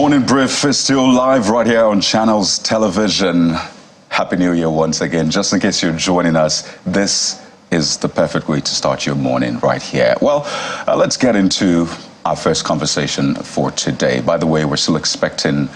Morning Brief is still live right here on Channels Television. Happy New Year once again. Just in case you're joining us, this is the perfect way to start your morning right here. Well, let's get into our first conversation for today. By the way, we're still expecting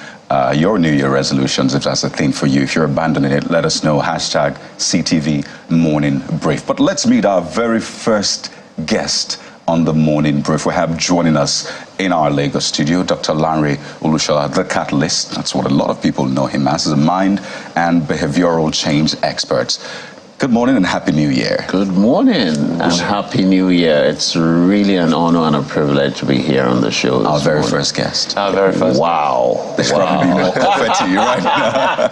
your New Year resolutions, if that's a thing for you. If you're abandoning it, let us know. Hashtag CTV Morning Brief. But let's meet our very first guest on the Morning Brief. We have joining us in our Lagos studio, Dr. Lanre Olusola, the catalyst. That's what a lot of people know him as a mind and behavioral change expert. Good morning and Happy New Year. Good morning and Happy New Year. It's really an honor and a privilege to be here on the show. Our very first guest. Our very first. Wow. There's probably more confetti right now.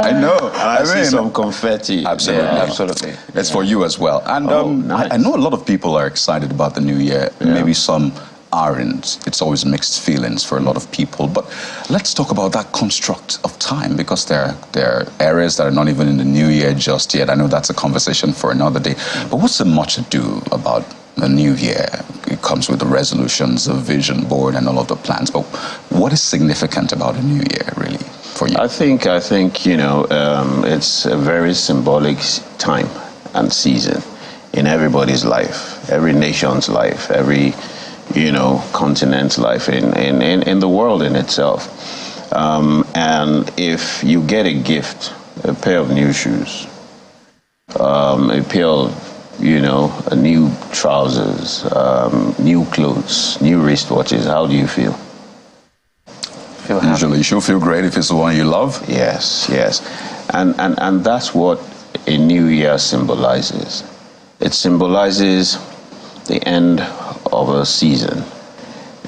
I know. I see some confetti. Absolutely. Yeah, absolutely. It's for you as well. And nice. I know a lot of people are excited about the new year. Yeah. Maybe some aren't. It's always mixed feelings for a lot of people. But let's talk about that construct of time, because there are areas that are not even in the new year just yet. I know that's a conversation for another day. But what's so much ado about the new year? It comes with the resolutions, the vision board, and all of the plans. But what is significant about a new year, really, for you? I think you know, it's a very symbolic time and season in everybody's life, every nation's life, every continent's life, in the world in itself. And if you get a gift, a pair of new shoes, a pair of, new trousers, new clothes, new wristwatches, how do you feel? Usually you should feel great if it's the one you love. Yes. And that's what a new year symbolizes. It symbolizes the end of a season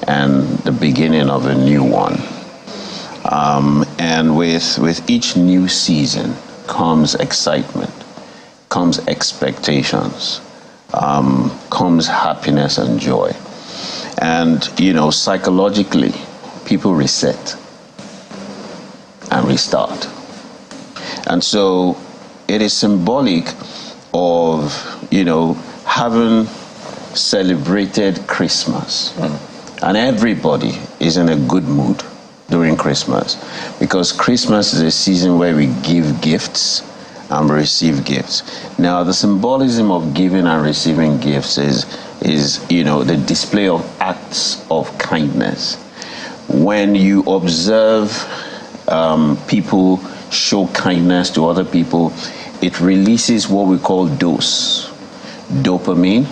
and the beginning of a new one. And with each new season comes excitement, comes expectations, comes happiness and joy. And, psychologically, people reset and restart. And so it is symbolic of, having celebrated Christmas. And everybody is in a good mood during Christmas, because Christmas is a season where we give gifts and receive gifts. Now, the symbolism of giving and receiving gifts is the display of acts of kindness. When you observe people show kindness to other people, it releases what we call dopamine,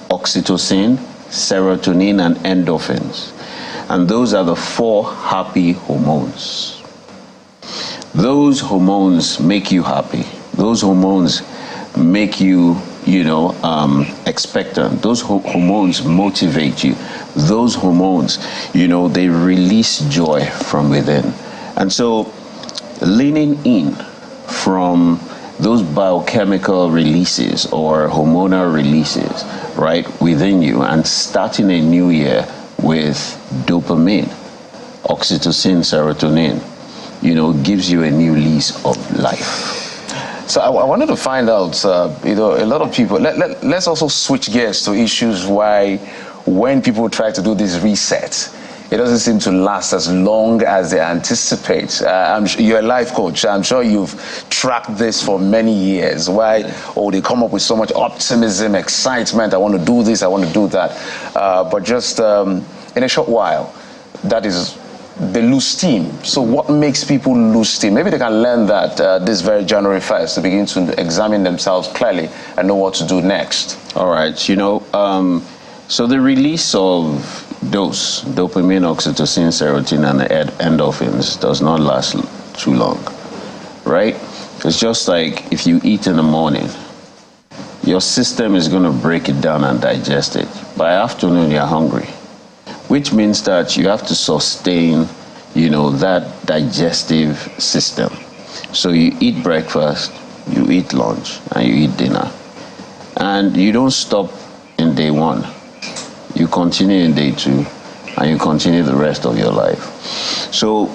oxytocin, serotonin, and endorphins. And those are the 4 happy hormones. Those hormones make you happy. Those hormones make you, expectant. Those hormones motivate you. Those hormones, they release joy from within. And so leaning in from those biochemical releases or hormonal releases, right, within you, and starting a new year with dopamine, oxytocin, serotonin, gives you a new lease of life. So I wanted to find out, a lot of people, let's also switch gears to issues why when people try to do this reset, it doesn't seem to last as long as they anticipate. You're a life coach. I'm sure you've tracked this for many years. Why? They come up with so much optimism, excitement. I want to do this, I want to do that. But just in a short while, they lose steam. So what makes people lose steam? Maybe they can learn that this very January 1st to begin to examine themselves clearly and know what to do next. All right. So the release of dopamine, oxytocin, serotonin, and endorphins does not last too long, right? It's just like if you eat in the morning, your system is going to break it down and digest it. By afternoon, you're hungry, which means that you have to sustain, that digestive system. So you eat breakfast, you eat lunch, and you eat dinner. And you don't stop in day 1. You continue in day 2, and you continue the rest of your life. So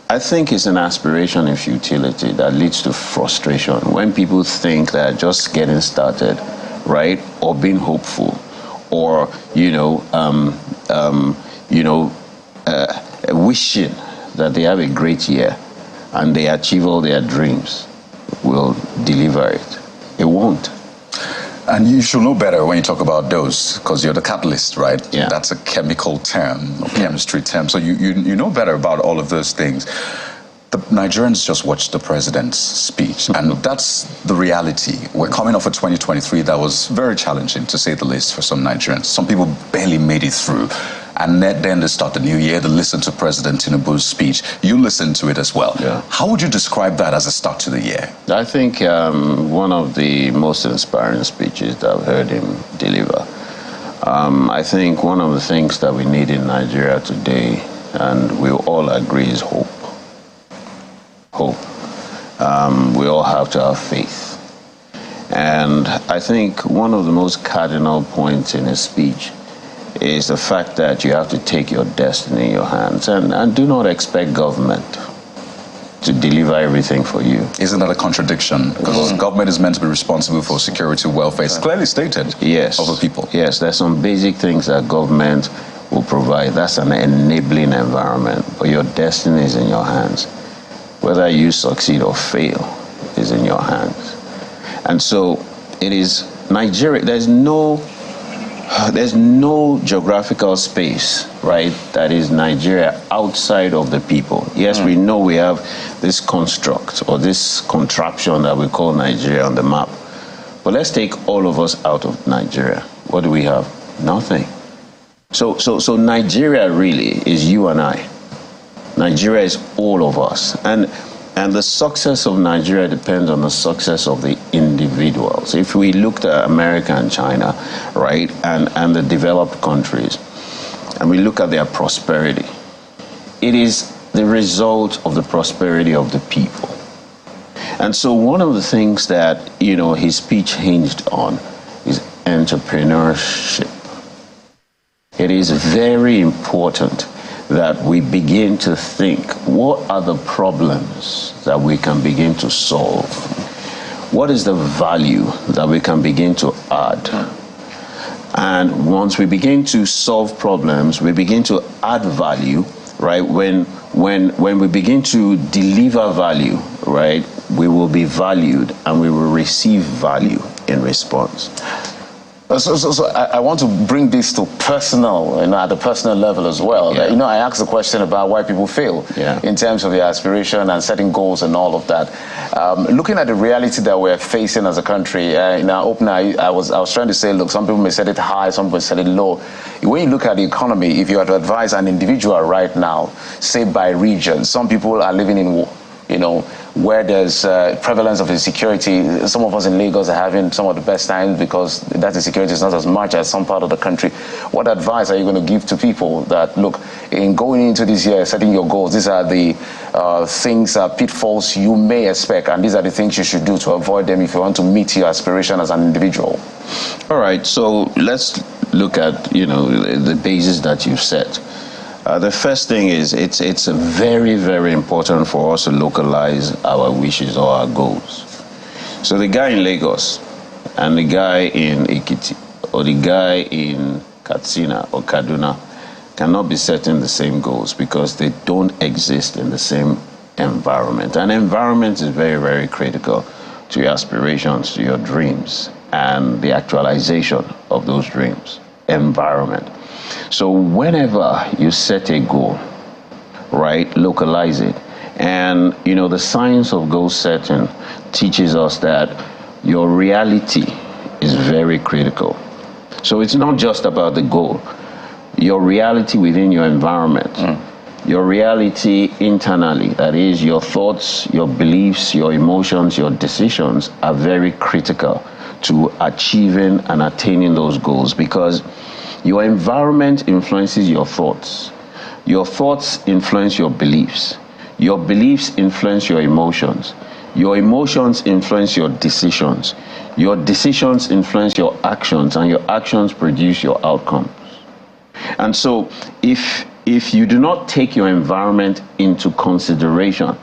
I think it's an aspiration in futility that leads to frustration. When people think that just getting started, right, or being hopeful, or wishing that they have a great year and they achieve all their dreams will deliver it. It won't. And you should know better when you talk about dose, because you're the catalyst, right? Yeah. That's a chemical term, or chemistry term. So you know better about all of those things. The Nigerians just watched the president's speech, and that's the reality. We're coming off of 2023 that was very challenging, to say the least, for some Nigerians. Some people barely made it through. And then they start the new year, they listen to President Tinubu's speech. You listen to it as well. Yeah. How would you describe that as a start to the year? I think one of the most inspiring speeches that I've heard him deliver. I think one of the things that we need in Nigeria today, and we all agree, is hope. Hope. We all have to have faith. And I think one of the most cardinal points in his speech is the fact that you have to take your destiny in your hands and do not expect government to deliver everything for you. Isn't that a contradiction? Because government is meant to be responsible for security, welfare. It's clearly stated. Yes. Of the people. Yes, there's some basic things that government will provide. That's an enabling environment. But your destiny is in your hands. Whether you succeed or fail is in your hands. And so it is Nigeria. There's no geographical space, right, that is Nigeria outside of the people. Yes, we know we have this construct or this contraption that we call Nigeria on the map. But let's take all of us out of Nigeria. What do we have? Nothing. So Nigeria really is you and I. Nigeria is all of us. And the success of Nigeria depends on the success of the individuals. If we looked at America and China, right, and the developed countries, and we look at their prosperity, it is the result of the prosperity of the people. And so one of the things that, his speech hinged on is entrepreneurship. It is very important that we begin to think, what are the problems that we can begin to solve? What is the value that we can begin to add? And once we begin to solve problems, we begin to add value, right? When we begin to deliver value, right, we will be valued and we will receive value in response. So I want to bring this to personal, at the personal level as well. Yeah. I asked the question about why people fail in terms of their aspiration and setting goals and all of that. Looking at the reality that we're facing as a country, in our opener, I was trying to say, look, some people may set it high, some people set it low. When you look at the economy, if you are to advise an individual right now, say by region, some people are living in, where there's prevalence of insecurity. Some of us in Lagos are having some of the best times because that insecurity is not as much as some part of the country. What advice are you going to give to people that, look, in going into this year, setting your goals, these are the things, pitfalls you may expect, and these are the things you should do to avoid them if you want to meet your aspiration as an individual? All right, so let's look at, the basis that you've set. The first thing is it's very, very important for us to localize our wishes or our goals. So the guy in Lagos and the guy in Ekiti or the guy in Katsina or Kaduna cannot be setting the same goals because they don't exist in the same environment. And environment is very, very critical to your aspirations, to your dreams, and the actualization of those dreams. Environment. So whenever you set a goal, right, localize it. And, the science of goal setting teaches us that your reality is very critical. So it's not just about the goal. Your reality within your environment, your reality internally, that is your thoughts, your beliefs, your emotions, your decisions are very critical to achieving and attaining those goals, because your environment influences your thoughts. Your thoughts influence your beliefs. Your beliefs influence your emotions. Your emotions influence your decisions. Your decisions influence your actions, and your actions produce your outcomes. And so if you do not take your environment into consideration,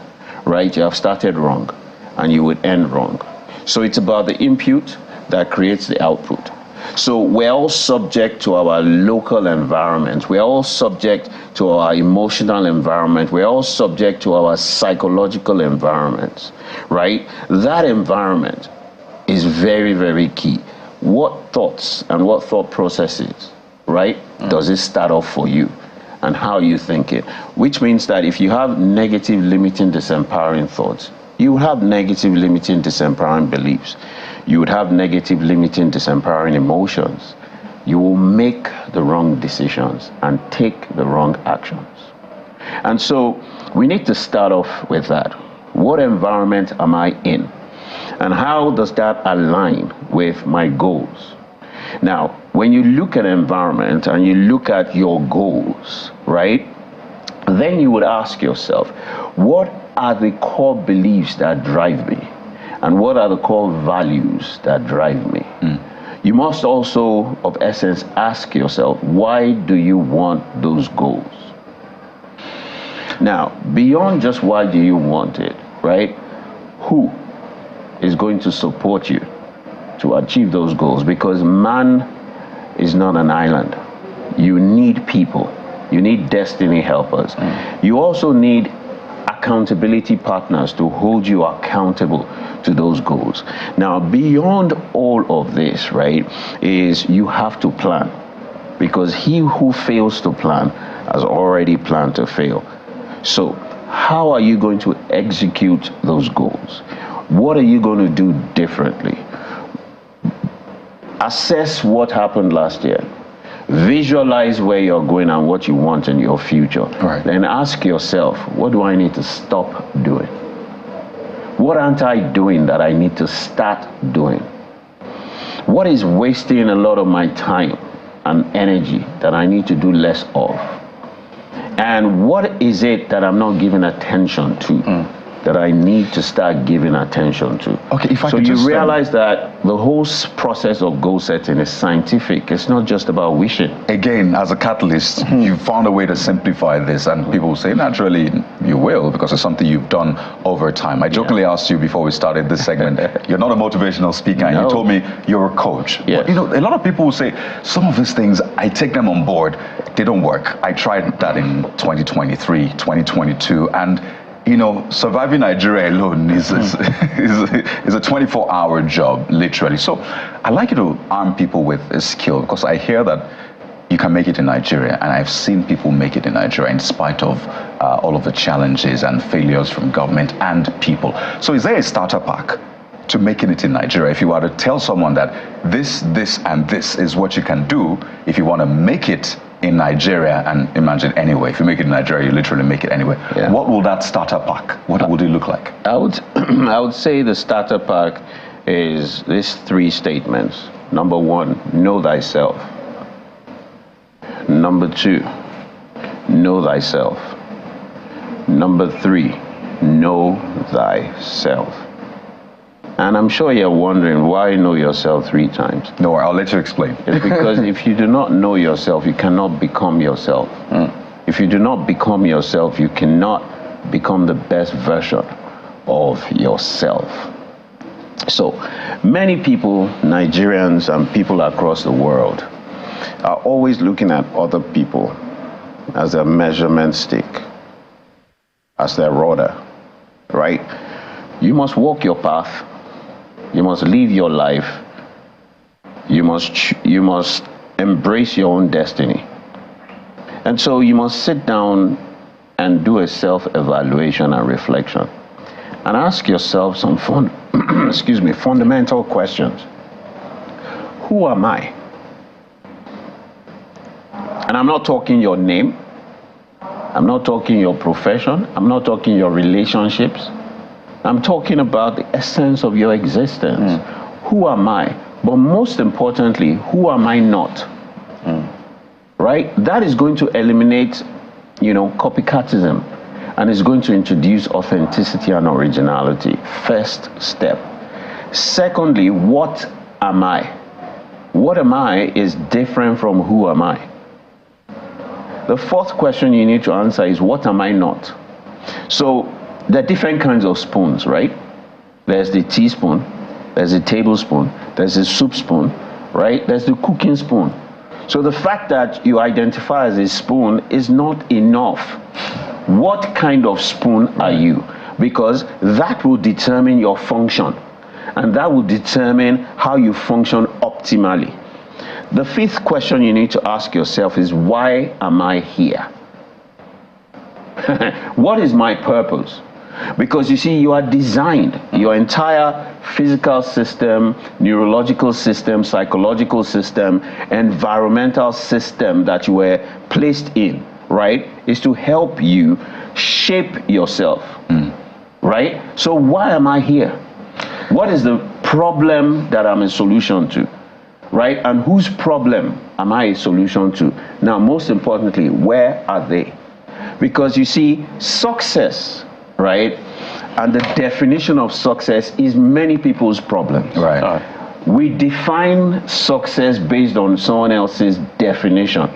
right, you have started wrong and you would end wrong. So it's about the input that creates the output. So we're all subject to our local environment. We're all subject to our emotional environment. We're all subject to our psychological environments, right? That environment is very, very key. What thoughts and what thought processes, right, does it start off for you? And how you think it? Which means that if you have negative, limiting, disempowering thoughts, you will have negative, limiting, disempowering beliefs. You would have negative, limiting, disempowering emotions. You will make the wrong decisions and take the wrong actions. And so we need to start off with that. What environment am I in? And how does that align with my goals? Now, when you look at environment and you look at your goals, right, then you would ask yourself, what are the core beliefs that drive me? And what are the core values that drive me? You must also, of essence, ask yourself, why do you want those goals? Now, beyond just why do you want it, right, who is going to support you to achieve those goals? Because man is not an island. You need people. You need destiny helpers. You also need accountability partners to hold you accountable to those goals. Now, beyond all of this, right, is you have to plan. Because he who fails to plan has already planned to fail. So, how are you going to execute those goals? What are you going to do differently? Assess what happened last year. Visualize where you're going and what you want in your future. Right. Then ask yourself, what do I need to stop doing? What aren't I doing that I need to start doing? What is wasting a lot of my time and energy that I need to do less of? And what is it that I'm not giving attention to? That I need to start giving attention to. Okay, if I so could you just, realize that the whole process of goal setting is scientific. It's not just about wishing. Again, as a catalyst, you found a way to simplify this, and people will say, naturally, you will, because it's something you've done over time. I jokingly asked you before we started this segment, you're not a motivational speaker, and you told me you're a coach. Yes. But, you know, a lot of people will say, some of these things, I take them on board, they don't work. I tried that in 2023, 2022, and you know, surviving Nigeria alone is a 24-hour job, literally. So I like you to arm people with a skill, because I hear that you can make it in Nigeria, and I've seen people make it in Nigeria in spite of all of the challenges and failures from government and people. So is there a starter pack to making it in Nigeria? If you were to tell someone that this, and this is what you can do if you want to make it in Nigeria, and imagine anyway, if you make it in Nigeria, you literally make it anyway. Yeah. What will that starter pack, what would it look like? I would say the starter pack is these three statements. Number one, know thyself. Number two, know thyself. Number three, know thyself. And I'm sure you're wondering, why know yourself 3 times? No, I'll let you explain. It's because if you do not know yourself, you cannot become yourself. If you do not become yourself, you cannot become the best version of yourself. So many people, Nigerians and people across the world, are always looking at other people as their measurement stick, as their rudder, right? You must walk your path. You must live your life. You must embrace your own destiny. And so you must sit down and do a self-evaluation and reflection, and ask yourself some fundamental questions. Who am I? And I'm not talking your name. I'm not talking your profession. I'm not talking your relationships. I'm talking about the essence of your existence. Who am I? But most importantly, who am I not? Right? That is going to eliminate, copycatism, and is going to introduce authenticity and originality. First step. Secondly, what am I? What am I is different from who am I. The fourth question you need to answer is, what am I not? So there are different kinds of spoons, right? There's the teaspoon, there's a tablespoon, there's a soup spoon, right? There's the cooking spoon. So the fact that you identify as a spoon is not enough. What kind of spoon are you? Because that will determine your function, and that will determine how you function optimally. The fifth question you need to ask yourself is, why am I here? What is my purpose? Because you see, you are designed, your entire physical system, neurological system, psychological system, environmental system that you were placed in, right, is to help you shape yourself, right? So why am I here? What is the problem that I'm a solution to, right? And whose problem am I a solution to? Now, most importantly, where are they? Because you see, success, right, and the definition of success is many people's problems. Right. We define success based on someone else's definition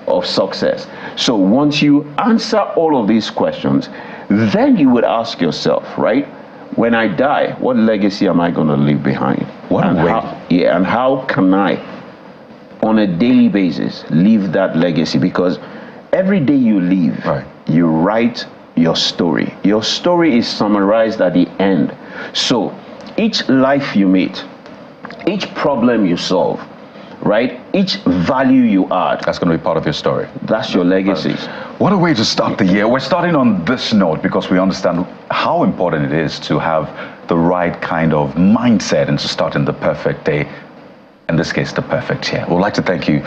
of success. So once you answer all of these questions, then you would ask yourself, right, when I die, what legacy am I going to leave behind? And how can I, on a daily basis, leave that legacy? Because every day you live, you write your story. Your story is summarized at the end. So each life you meet, each problem you solve, right, each value you add, that's going to be part of your story. That's your legacy. What a way to start the year. We're starting on this note because we understand how important it is to have the right kind of mindset and to start in the perfect day. In this case, the perfect year. We'd like to thank you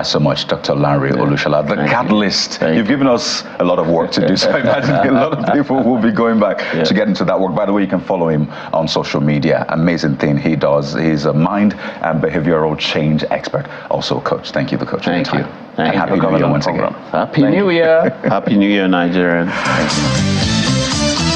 so much, Dr. Lanre Olusola, the catalyst. You've given us a lot of work to do, so I imagine a lot of people will be going back to get into that work. By the way, you can follow him on social media. Amazing thing he does. He's a mind and behavioral change expert, also a coach. Thank you, the coach. Thank you. And Happy New Year once again. Happy New Year. Happy New Year, Nigerian. Thank you.